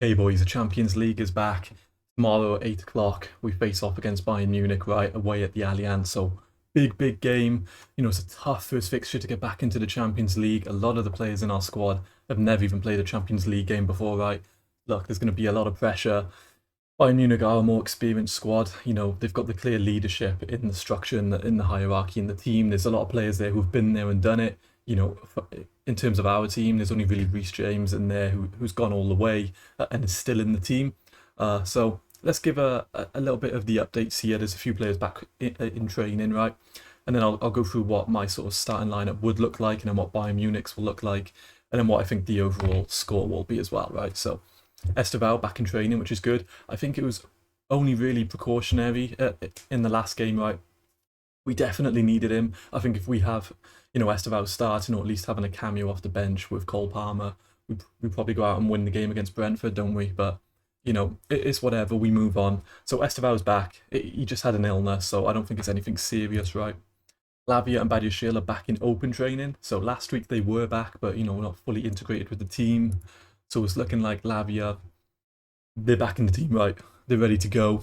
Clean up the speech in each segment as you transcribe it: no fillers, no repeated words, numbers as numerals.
Hey boys, the Champions League is back. Tomorrow at 8 o'clock, we face off against Bayern Munich right away at the Allianz. So, big game. It's a tough first fixture to get back into the Champions League. A lot of the players in our squad have never even played a Champions League game before, right? Look, there's going to be a lot of pressure. Bayern Munich are a more experienced squad. They've got the clear leadership in the structure, in the hierarchy in the team. There's a lot of players there who've been there and done it. In terms of our team, there's only really Reece James in there who's gone all the way and is still in the team. So let's give a little bit of the updates here. There's a few players back in training, right? And then I'll go through what my sort of starting lineup would look like, and then what Bayern Munich's will look like, and then what I think the overall score will be as well, right? So Estevao back in training, which is good. I think it was only really precautionary in the last game, right? We definitely needed him. I think if we have, Estevao starting or at least having a cameo off the bench with Cole Palmer, we probably go out and win the game against Brentford, don't we? But, it's whatever. We move on. So Estevao's back. He just had an illness, so I don't think it's anything serious, right? Lavia and Badiashile are back in open training. So last week they were back, but, we're not fully integrated with the team. So it's looking like Lavia, they're back in the team, right? They're ready to go.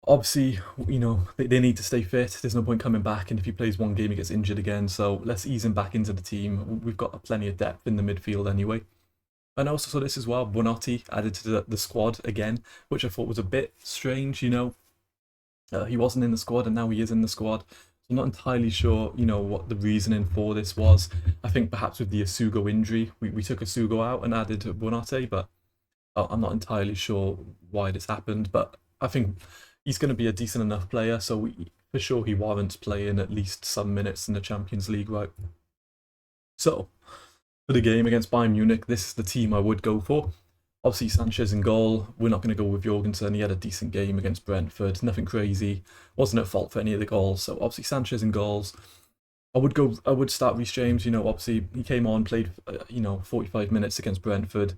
Obviously, they need to stay fit. There's no point coming back, and if he plays one game, he gets injured again. So let's ease him back into the team. We've got plenty of depth in the midfield anyway. And I also saw this as well. Bonotti added to the squad again, which I thought was a bit strange. He wasn't in the squad, and now he is in the squad. So I'm not entirely sure, what the reasoning for this was. I think perhaps with the Asugo injury, we took Asugo out and added Bonotti, but I'm not entirely sure why this happened. But I think he's going to be a decent enough player, so for sure he warrants playing at least some minutes in the Champions League, right? So, for the game against Bayern Munich, this is the team I would go for. Obviously, Sanchez in goal. We're not going to go with Jorgensen. He had a decent game against Brentford. Nothing crazy. Wasn't at fault for any of the goals. So, obviously, Sanchez in goals. I would start Reece James. Obviously, he came on, played, 45 minutes against Brentford.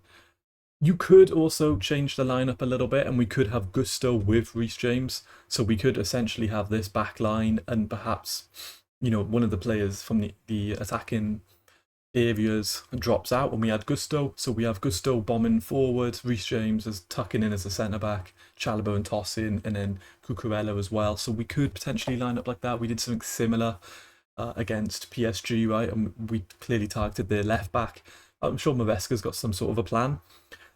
You could also change the lineup a little bit, and we could have Gusto with Reece James. So we could essentially have this back line, and perhaps, one of the players from the attacking areas drops out, and we add Gusto. So we have Gusto bombing forward, Reece James as tucking in as a centre back, Chalobah and tossing, and then Cucurella as well. So we could potentially line up like that. We did something similar against PSG, right? And we clearly targeted their left back. I'm sure Maresca's got some sort of a plan.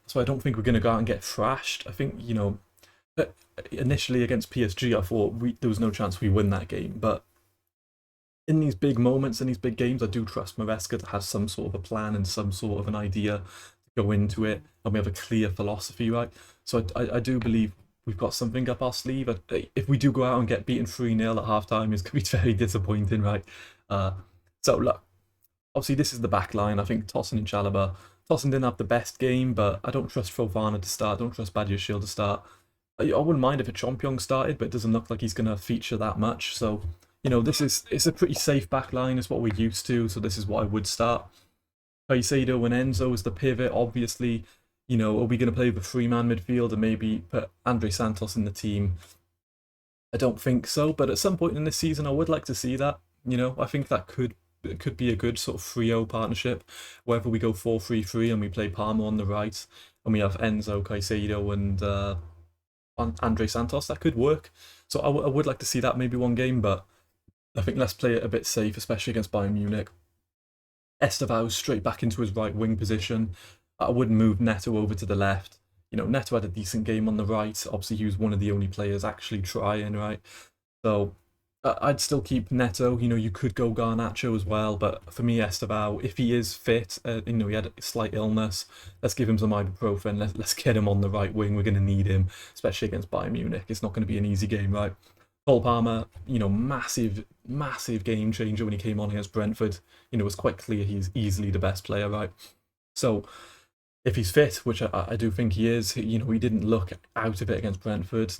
So I don't think we're going to go out and get thrashed. I think, initially against PSG, I thought there was no chance we win that game. But in these big moments, in these big games, I do trust Maresca to have some sort of a plan and some sort of an idea to go into it. And we have a clear philosophy, right? So I do believe we've got something up our sleeve. If we do go out and get beaten 3-0 at half-time, it's going to be very disappointing, right? So look, obviously this is the back line. I think Tosin and Chalobah. Tosin didn't have the best game, but I don't trust Fofana to start. I don't trust Badiashile to start. I wouldn't mind if a Chompiong started, but it doesn't look like he's going to feature that much. So, it's a pretty safe back line. It's what we're used to, so this is what I would start. Caicedo and Enzo as the pivot, obviously. Are we going to play with a three-man midfield and maybe put Andre Santos in the team? I don't think so, but at some point in this season, I would like to see that. I think that could be a good sort of trio partnership, whether we go 4-3-3 and we play Palmer on the right, and we have Enzo, Caicedo, and Andre Santos. That could work. So I would like to see that maybe one game, but I think let's play it a bit safe, especially against Bayern Munich. Estevao straight back into his right wing position. I wouldn't move Neto over to the left. Neto had a decent game on the right. Obviously, he was one of the only players actually trying, right? So I'd still keep Neto. You could go Garnacho as well, but for me, Estevao, if he is fit, he had a slight illness, let's give him some ibuprofen. Let's get him on the right wing. We're going to need him, especially against Bayern Munich. It's not going to be an easy game, right? Cole Palmer, massive game changer when he came on against Brentford. It was quite clear he's easily the best player, right? So if he's fit, which I do think he is, he didn't look out of it against Brentford,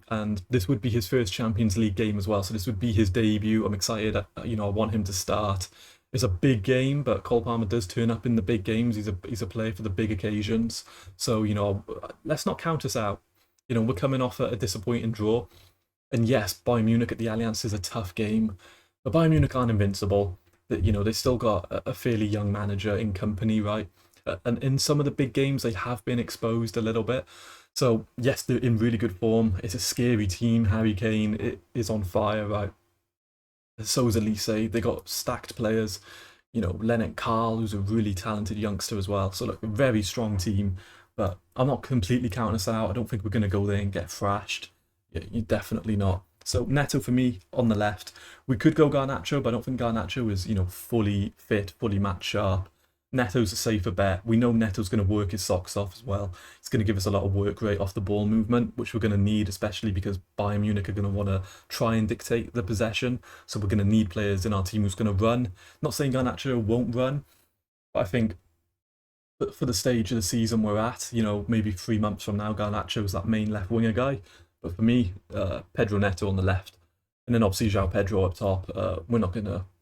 and this would be his first Champions League game as well, so this would be his debut. I'm excited, I want him to start. It's a big game, but Cole Palmer does turn up in the big games. He's a player for the big occasions, so, let's not count us out. We're coming off a disappointing draw, and yes, Bayern Munich at the Allianz is a tough game, but Bayern Munich aren't invincible. They still got a fairly young manager in company, right? And in some of the big games, they have been exposed a little bit. So yes, they're in really good form. It's a scary team. Harry Kane is on fire, right? So is Elise. They got stacked players. Leonard Carl, who's a really talented youngster as well. So look, a very strong team. But I'm not completely counting us out. I don't think we're going to go there and get thrashed. Yeah, you're definitely not. So Neto for me on the left. We could go Garnacho, but I don't think Garnacho is, fully fit, fully match sharp. Neto's a safer bet. We know Neto's going to work his socks off as well. He's going to give us a lot of work rate off the ball movement, which we're going to need, especially because Bayern Munich are going to want to try and dictate the possession. So we're going to need players in our team who's going to run. Not saying Garnacho won't run, but I think for the stage of the season we're at, maybe 3 months from now, Garnacho is that main left winger guy. But for me, Pedro Neto on the left, and then obviously João Pedro up top.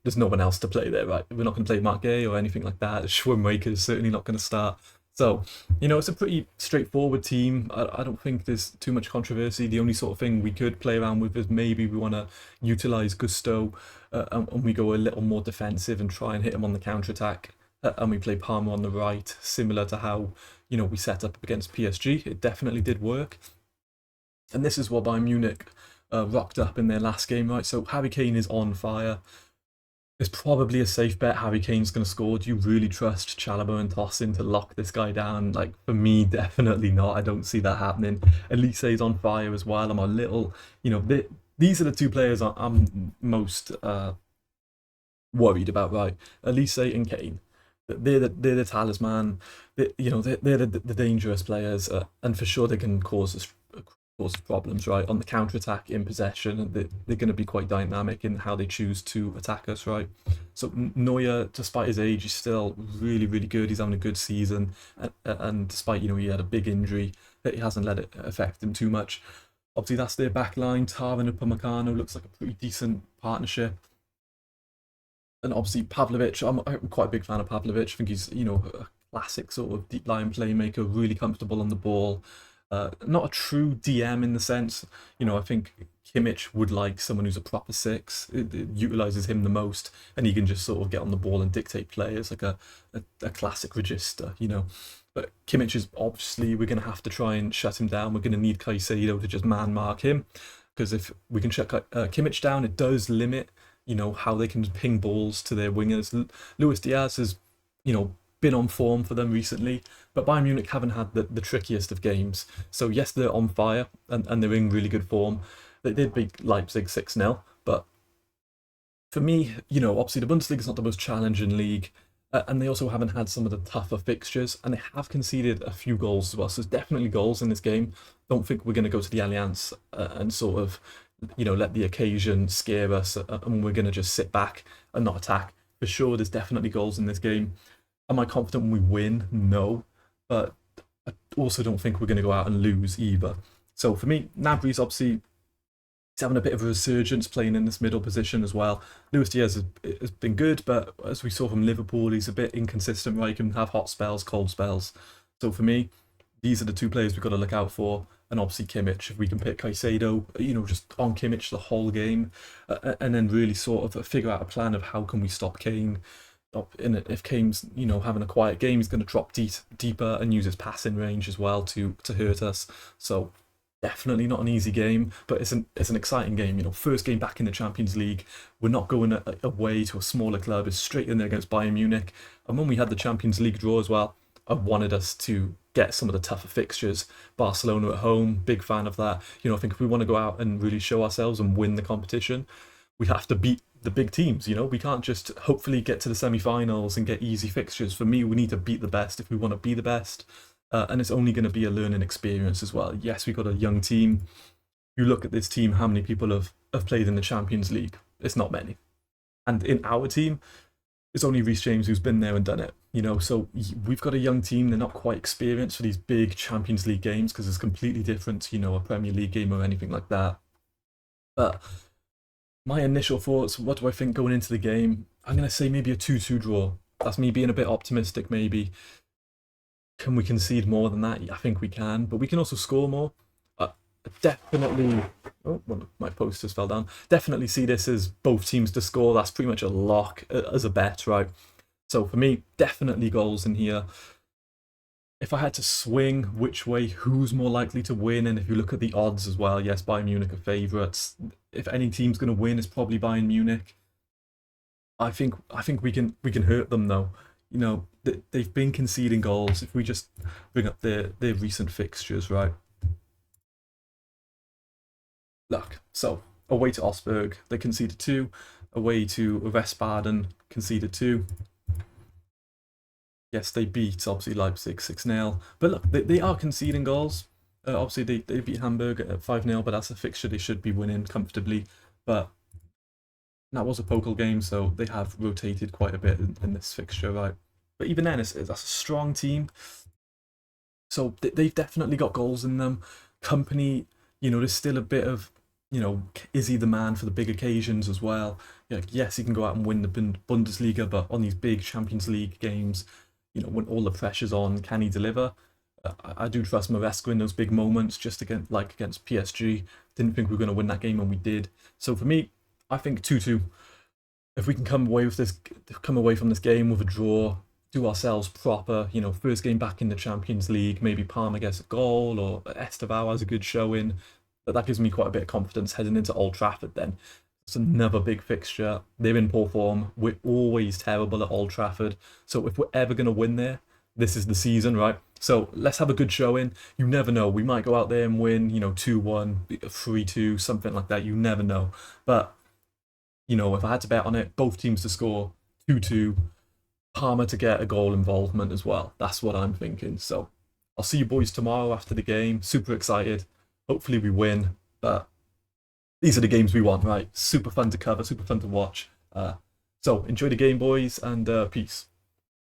There's no one else to play there, right? We're not going to play Mark Gay or anything like that. Schwimmmaker is certainly not going to start. So, it's a pretty straightforward team. I don't think there's too much controversy. The only sort of thing we could play around with is maybe we want to utilise Gusto and we go a little more defensive and try and hit him on the counter-attack. And we play Palmer on the right, similar to how, we set up against PSG. It definitely did work. And this is what Bayern Munich rocked up in their last game, right? So Harry Kane is on fire. It's probably a safe bet Harry Kane's going to score. Do you really trust Chalobah and Tosin to lock this guy down? Like, for me, definitely not. I don't see that happening. Elise is on fire as well. I'm a little, these are the two players I'm most worried about, right? Elise and Kane. They're the talisman. They're the dangerous players, and for sure they can cause problems, right? On the counter-attack, in possession, they're going to be quite dynamic in how they choose to attack us, right? So Neuer, despite his age, is still really, really good. He's having a good season, and despite, he had a big injury, he hasn't let it affect him too much. Obviously, that's their back line. Tara and Upamecano looks like a pretty decent partnership. And obviously, Pavlovic, I'm quite a big fan of Pavlovic. I think he's, a classic sort of deep line playmaker, really comfortable on the ball. Not a true DM in the sense, I think Kimmich would like someone who's a proper six. It utilises him the most, and he can just sort of get on the ball and dictate players like a classic register, But Kimmich is obviously, we're going to have to try and shut him down. We're going to need Caicedo to just man mark him, because if we can shut Kimmich down, it does limit, how they can ping balls to their wingers. Luis Diaz has, been on form for them recently, but Bayern Munich haven't had the trickiest of games. So yes, they're on fire and they're in really good form. They did beat Leipzig 6-0, but for me, obviously the Bundesliga is not the most challenging league, and they also haven't had some of the tougher fixtures, and they have conceded a few goals as well. So there's definitely goals in this game. Don't think we're going to go to the Allianz and sort of, let the occasion scare us, and we're going to just sit back and not attack. For sure, there's definitely goals in this game. Am I confident when we win? No. But I also don't think we're going to go out and lose either. So for me, Gnabry's obviously, he's having a bit of a resurgence playing in this middle position as well. Luis Diaz has been good, but as we saw from Liverpool, he's a bit inconsistent, right? He can have hot spells, cold spells. So for me, these are the two players we've got to look out for. And obviously Kimmich, if we can pick Caicedo, just on Kimmich the whole game, and then really sort of figure out a plan of how can we stop Kane. If Kane's having a quiet game, he's going to drop deeper and use his passing range as well to hurt us. So definitely not an easy game, but it's an exciting game. First game back in the Champions League. We're not going away to a smaller club. It's straight in there against Bayern Munich. And when we had the Champions League draw as well, I wanted us to get some of the tougher fixtures. Barcelona at home, big fan of that. I think if we want to go out and really show ourselves and win the competition, we have to beat the big teams. We can't just hopefully get to the semi-finals and get easy fixtures. For me, we need to beat the best if we want to be the best, and it's only going to be a learning experience as well. Yes, we've got a young team. You look at this team, how many people have played in the Champions League? It's not many. And in our team, it's only Reece James who's been there and done it. So we've got a young team. They're not quite experienced for these big Champions League games because it's completely different to, a Premier League game or anything like that. But my initial thoughts, what do I think going into the game? I'm going to say maybe a 2-2 draw. That's me being a bit optimistic, maybe. Can we concede more than that? I think we can, but we can also score more. Definitely, my posters fell down. Definitely see this as both teams to score. That's pretty much a lock as a bet, right? So for me, definitely goals in here. if I had to swing which way, who's more likely to win, and if you look at the odds as well, yes, Bayern Munich are favourites. If any team's going to win, it's probably Bayern Munich. I think we can hurt them though. You know, they've been conceding goals. If we just bring up their recent fixtures, right? Look, so away to Osberg, they conceded two. Away to Westbaden, conceded two. Yes, they beat obviously Leipzig 6-0. But look, they are conceding goals. Obviously, they beat Hamburg at 5-0, but that's a fixture they should be winning comfortably. But that was a Pokal game, so they have rotated quite a bit in this fixture, right? But even then, that's a strong team. So they've definitely got goals in them. Company, there's still a bit of, is he the man for the big occasions as well? Yeah, yes, he can go out and win the Bundesliga, but on these big Champions League games, when all the pressure's on, can he deliver? I do trust Maresca in those big moments, just against PSG. Didn't think we were going to win that game, and we did. So for me, I think 2-2. If we can come away from this game with a draw, do ourselves proper, first game back in the Champions League, maybe Palmer gets a goal or Estevao has a good showing. But that gives me quite a bit of confidence heading into Old Trafford then. It's another big fixture. They're in poor form. We're always terrible at Old Trafford. So if we're ever going to win there, this is the season, right? So let's have a good showing. You never know. We might go out there and win, 2-1, 3-2, something like that. You never know. But, if I had to bet on it, both teams to score 2-2, Palmer to get a goal involvement as well. That's what I'm thinking. So I'll see you boys tomorrow after the game. Super excited. Hopefully we win. But these are the games we want, right? Super fun to cover, super fun to watch. So enjoy the game, boys, and peace.